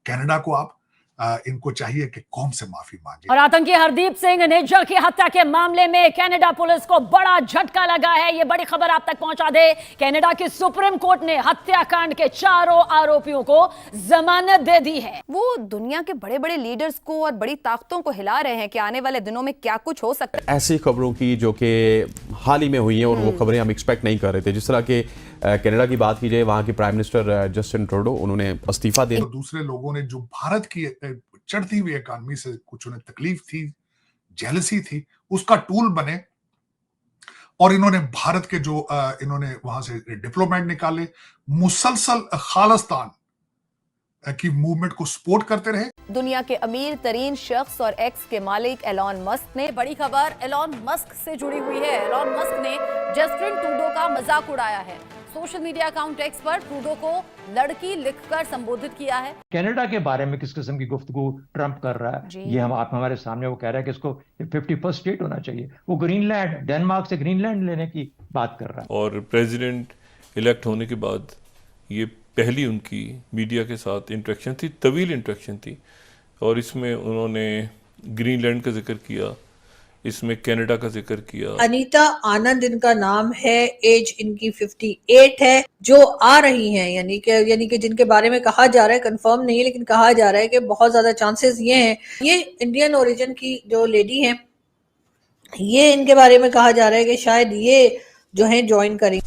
Canada को आप इनको चाहिए कि कौम से माफी मांगे। और आतंकी हरदीप सिंह निज्जर की हत्या के मामले में कनाडा पुलिस को बड़ा झटका लगा है। यह बड़ी खबर आप तक पहुंचा दे। कनाडा की सुप्रीम कोर्ट ने हत्याकांड के चारों आरोपियों को जमानत दे दी है। वो दुनिया के बड़े बड़े लीडर्स को और बड़ी ताकतों को हिला रहे हैं कि आने वाले दिनों में क्या कुछ हो सकता है। ऐसी खबरों की जो कि हाल ही में हुई हैं और वो खबरें हम एक्सपेक्ट नहीं कर रहे थे। जिस तरह के कनाडा की बात की जाए, वहां के प्राइम मिनिस्टर जस्टिन ट्रूडो, उन्होंने इस्तीफा दे। तो दूसरे लोगों ने जो भारत की चढ़ती हुई इकॉनमी से कुछ उन्हें तकलीफ थी, जेलसी थी, उसका टूल बने और इन्होंने भारत के जो इन्होंने वहां से डिप्लोमेट निकाले, मुसलसल खालिस्तान की मूवमेंट को सपोर्ट करते रहे। दुनिया के अमीर तरीन शख्स और एक्स के मालिक एलॉन मस्क ने, बड़ी खबर एलॉन मस्क से जुड़ी हुई है। एलॉन मस्क ने जस्टिन ट्रूडो का मजाक उड़ाया है। सोशल मीडिया अकाउंट एक्स पर ट्रूडो को लड़की लिखकर संबोधित किया है। कनाडा के बारे में किस किस्म की गुफ्तगू ट्रंप कर रहा है, ये हम आप हमारे सामने वो कह रहा है कि इसको 51st स्टेट होना चाहिए। वो ग्रीनलैंड, डेनमार्क से ग्रीनलैंड लेने की बात कर रहा है। और प्रेसिडेंट इलेक्ट होने के बाद ये पहली उनकी मीडिया के साथ इंटरेक्शन थी, तवील इंटरेक्शन थी, और इसमें उन्होंने ग्रीनलैंड का जिक्र किया, इसमें कनाडा का जिक्र किया। अनीता आनंद इनका नाम है, एज इनकी 58 है, जो आ रही हैं, यानी कि जिनके बारे में कहा जा रहा है, कंफर्म नहीं है लेकिन कहा जा रहा है कि बहुत ज्यादा चांसेस ये हैं, ये इंडियन ओरिजिन की जो लेडी हैं, ये इनके बारे में कहा जा रहा है कि शायद ये जो है ज्वाइन करेंगे।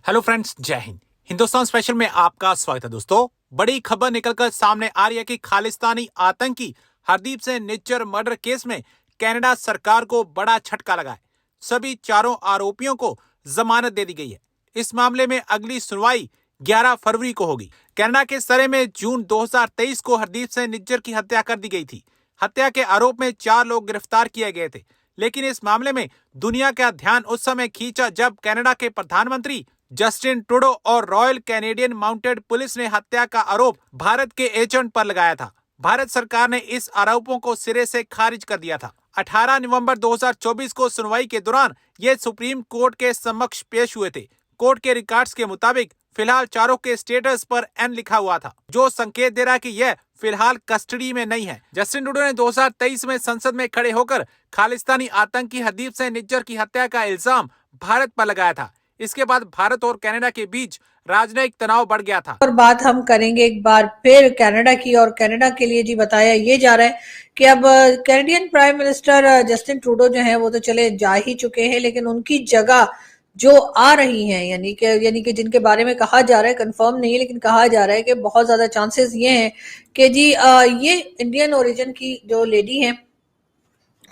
हेलो फ्रेंड्स, जय हिंद। हिंदुस्तान स्पेशल में आपका स्वागत है। दोस्तों, बड़ी खबर निकलकर सामने आ रही है कि खालिस्तानी आतंकी हरदीप सिंह निज्जर मर्डर केस में कनाडा सरकार को बड़ा झटका लगा है। सभी चारों आरोपियों को जमानत दे दी गई है। इस मामले में अगली सुनवाई 11 फरवरी को होगी। कनाडा के सरे में जून 2023 को हरदीप सिंह निज्जर की हत्या कर दी गई थी। हत्या के आरोप में 4 लोग गिरफ्तार किए गए थे, लेकिन इस मामले में दुनिया का ध्यान उस समय खींचा जब कनाडा के प्रधानमंत्री जस्टिन ट्रूडो और रॉयल कैनेडियन माउंटेड पुलिस ने हत्या का आरोप भारत के एजेंट पर लगाया था। भारत सरकार ने इस आरोपों को सिरे से खारिज कर दिया था। 18 नवंबर 2024 को सुनवाई के दौरान ये सुप्रीम कोर्ट के समक्ष पेश हुए थे। कोर्ट के रिकॉर्ड्स के मुताबिक फिलहाल चारों के स्टेटस पर एन लिखा हुआ था, जो संकेत दे रहा है कि यह फिलहाल कस्टडी में नहीं है। जस्टिन ट्रूडो ने 2023 में संसद में खड़े होकर खालिस्तानी आतंकी हरदीप सिंह निज्जर की हत्या का इल्जाम भारत पर लगाया था। इसके बाद भारत और कनाडा के बीच राजनयिक तनाव बढ़ गया था। और बात हम करेंगे एक बार फिर कनाडा की, और कनाडा के लिए जी बताया ये जा रहा है कि अब Canadian prime minister Justin Trudeau जो है वो तो चले जा ही चुके हैं, लेकिन उनकी जगह जो आ रही हैं, यानी कि जिनके बारे में कहा जा रहा है, कंफर्म नहीं है लेकिन कहा जा रहा है कि बहुत ज्यादा चांसेस ये हैं कि जी ये इंडियन ओरिजिन की जो लेडी हैं,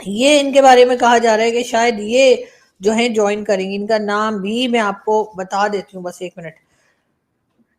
ये इनके बारे में कहा जा रहा है कि शायद ये जो है ज्वाइन करेंगी। इनका नाम भी मैं आपको बता देती हूँ, बस एक मिनट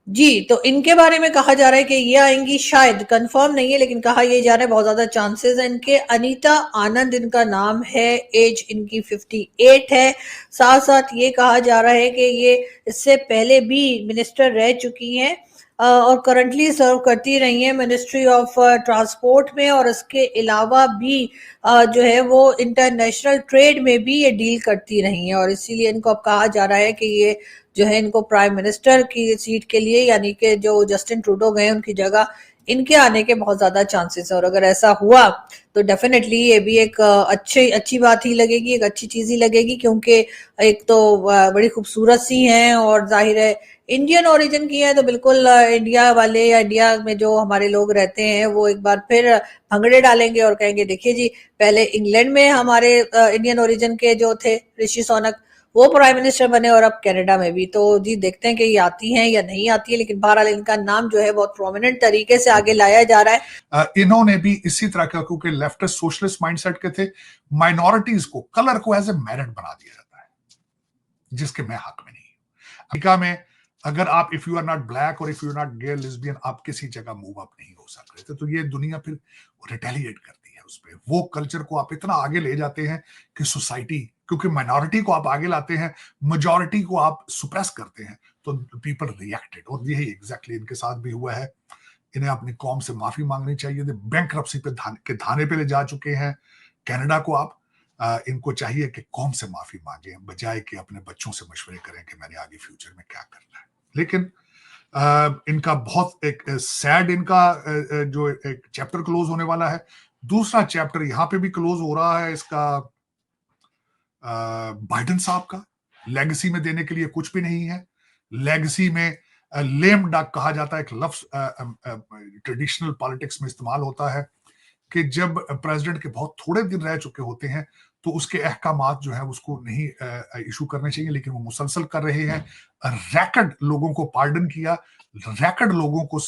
जी। तो इनके बारे में कहा जा रहा है कि ये आएंगी, शायद कंफर्म नहीं है लेकिन कहा ये जा रहा है, बहुत ज्यादा चांसेस है इनके। अनीता आनंद इनका नाम है, एज इनकी 58 है। साथ साथ ये कहा जा रहा है कि ये इससे पहले भी मिनिस्टर रह चुकी हैं और करंटली सर्व करती रही हैं मिनिस्ट्री ऑफ ट्रांसपोर्ट में, और इसके अलावा भी जो है वो इंटरनेशनल ट्रेड में भी ये डील करती रही हैं, और इसीलिए इनको अब कहा जा रहा है कि ये जो है इनको प्राइम मिनिस्टर की सीट के लिए, यानी कि जो जस्टिन ट्रूडो गए उनकी जगह इनके आने के बहुत ज्यादा चांसेस है। और अगर ऐसा हुआ तो डेफिनेटली ये भी एक अच्छी बात ही लगेगी, एक अच्छी चीज ही लगेगी, क्योंकि एक तो बड़ी खूबसूरत सी हैं और जाहिर है इंडियन ओरिजिन की है, तो बिल्कुल इंडिया वाले या इंडिया में जो हमारे लोग रहते हैं वो एक बार फिर भंगड़े डालेंगे और कहेंगे देखिए जी, पहले इंग्लैंड में हमारे इंडियन ओरिजिन के जो थे ऋषि सुनक, वो प्राइम मिनिस्टर बने, और अब कनाडा में भी। तो जी देखते हैं कि ये आती हैं या नहीं आती है, लेकिन बहरहाल इनका नाम जो है बहुत प्रोमिनेंट तरीके से आगे लाया जा रहा है। इन्होंने भी इसी तरह का, क्योंकि लेफ्टिस्ट सोशलिस्ट माइंडसेट के थे, माइनॉरिटीज को, कलर को एज ए मेरिट बना दिया जाता है, जिसके मैं हक में नहीं हूं। अमेरिका में अगर आप if you are not black और if you are not gay lesbian, आप किसी जगह मूव अप नहीं हो सकते। तो ये दुनिया फिर रिटेलिएट करती है उस पर। वो कल्चर को आप इतना आगे ले जाते हैं कि सोसाइटी, क्योंकि माइनॉरिटी को आप आगे लाते हैं, मेजॉरिटी को आप सुप्रेस करते हैं, तो पीपल रिएक्टेड। और यही एग्जैक्टली इनके साथ भी हुआ है। इन्हें अपनी कौम से माफी मांगनी चाहिए। बैंकरप्सी पे धाने पे ले जा चुके हैं कनाडा को। आप इनको चाहिए कि कौम से माफी मांगे, बजाय कि अपने बच्चों से मशवरे करें कि मैंने आगे फ्यूचर में क्या करना है। लेकिन इनका बहुत एक सैड इनका जो एक चैप्टर क्लोज होने वाला है। दूसरा चैप्टर यहां पे भी क्लोज हो रहा है इसका बाइडेन साहब का। लेगेसी में देने के लिए कुछ भी नहीं है। लेगेसी में लेम डक कहा जाता है, एक लफ्ज ट्रेडिशनल पॉलिटिक्स में इस्तेमाल होता है कि जब प्रेसिडेंट के बहुत थोड़े दिन रह चुके होते हैं तो उसके अहकामात जो है उसको नहीं इशू करने चाहिए, लेकिन वो मुसलसल कर रहे हैं। रैकड लोगों को पार्डन किया, रैकड लोगों को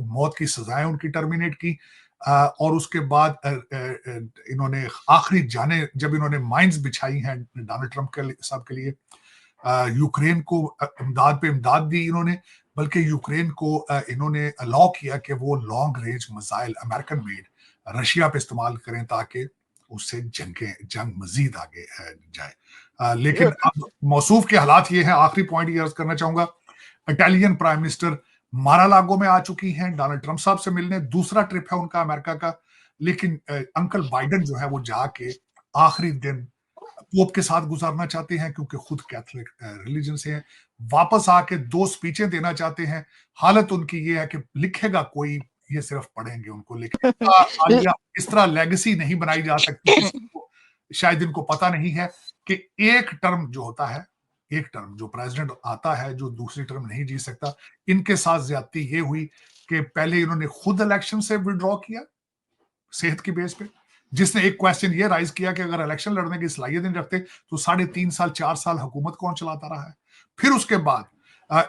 मौत की सजाएं उनकी टर्मिनेट की, और उसके बाद इन्होंने आखिरी जाने जब इन्होंने माइंस बिछाई हैं डोनाल्ड ट्रंप के साहब के लिए, यूक्रेन को इमदाद पे इमदाद दी इन्होंने, बल्कि यूक्रेन को इन्होंने अलाउ किया कि वो long range missile American made Russia पे इस्तेमाल करें ताकि उससे जंग मजीद आगे जाए। लेकिन अब मौसूफ के हालात ये हैं। आखिरी पॉइंट ये अर्ज करना चाहूंगा, इटालियन प्राइम मिनिस्टर मारालागो में आ चुकी हैं डोनाल्ड ट्रंप साहब से मिलने। दूसरा ट्रिप है उनका अमेरिका का, लेकिन अंकल बाइडेन जो है वो जाके आखिरी दिन पोप के साथ गुजारना चाहते हैं क्योंकि खुद कैथोलिक रिलीजन से हैं। वापस आके 2 स्पीचें देना चाहते हैं। हालत उनकी ये है कि लिखेगा कोई, ये सिर्फ पढ़ेंगे उनको। लेकिन इस तरह लेगेसी नहीं बनाई जा सकती। शायद इनको पता नहीं है कि एक टर्म जो होता है, एक टर्म जो प्रेसिडेंट आता है जो दूसरी टर्म नहीं जी सकता। इनके साथ ज्यादती ये हुई कि पहले इन्होंने खुद इलेक्शन से विड्रॉ किया सेहत की बेस पे, जिसने एक क्वेश्चन ये राइज किया कि अगर इलेक्शन लड़ने की सलाहियत नहीं रखते तो 3.5 साल 4 साल हुकूमत कौन चलाता रहा है। फिर उसके बाद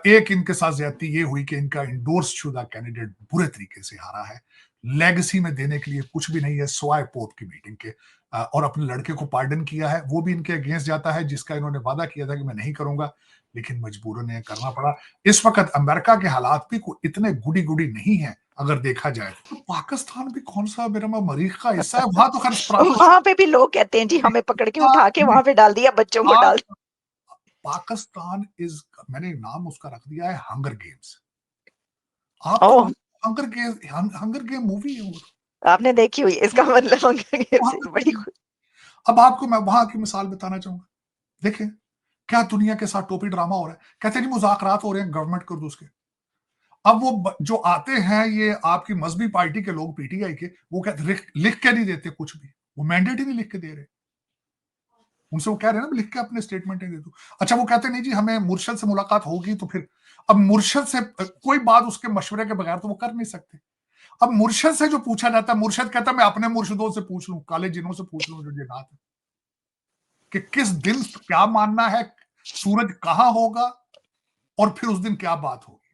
एक इनके साथ ज्यादती ये हुई कि इनका इंडोर्स शुदा कैंडिडेट बुरे तरीके से हारा है। लेगेसी में देने के लिए कुछ भी नहीं है सिवाय पोप की मीटिंग के, और अपने लड़के को पार्डन किया है, वो भी इनके अगेंस्ट जाता है जिसका इन्होंने वादा किया था कि मैं नहीं करूंगा, लेकिन मजबूरन ये करना पड़ा। इस वक्त अमेरिका के हालात भी इतने गुडी गुडी नहीं है अगर देखा जाए तो। पाकिस्तान भी कौन सा मेरा मरीख का हिस्सा है, वहां तो वहां पे भी लोग कहते हैं जी हमें पकड़ के उठा के वहां पे डाल दिया, बच्चों को डाल। पाकिस्तान इज, मैंने नाम उसका रख दिया है हंगर गेम्स। आप हंगर गेम मूवी है वो, आपने देखी हुई, इसका मतलब हंगर गेम्स बड़ी। अब आपको मैं वहां की मिसाल बताना चाहूंगा। देखें क्या दुनिया के साथ टोपी ड्रामा हो रहा है। कहते हैं जी मुज़ाकरात हो रहे हैं गवर्नमेंट को उसके। अब वो जो आते हैं ये आपकी मजहबी पार्टी के लोग, पीटीआई के, वो कहते लिख के नहीं देते कुछ भी, वो मैंडेट ही नहीं लिख के दे रहे। उनसे वो कह रहे हैं ना लिख के अपने स्टेटमेंट दे दो। अच्छा वो कहते नहीं जी हमें मुर्शद से मुलाकात होगी तो फिर, अब मुर्शद से कोई बात उसके मशवरे के बगैर तो वो कर नहीं सकते। अब मुर्शद से जो पूछा जाता है, मुर्शद कहता है मैं अपने मुर्शदों से पूछ लूं, काले जिनों से पूछ लूं जो जिन्नात है, कि किस दिन क्या मानना है, सूरज कहां होगा और फिर उस दिन क्या बात होगी।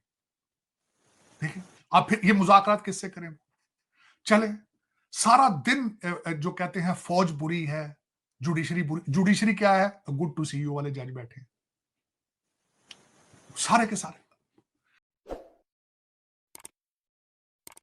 देखिए आप फिर ये मुज़ाकरात किससे करें। चले सारा दिन जो कहते हैं फौज बुरी है, जुडिशरी बुरी। जुडिशरी क्या है, गुड टू सी यू वाले जज बैठे सारे के सारे।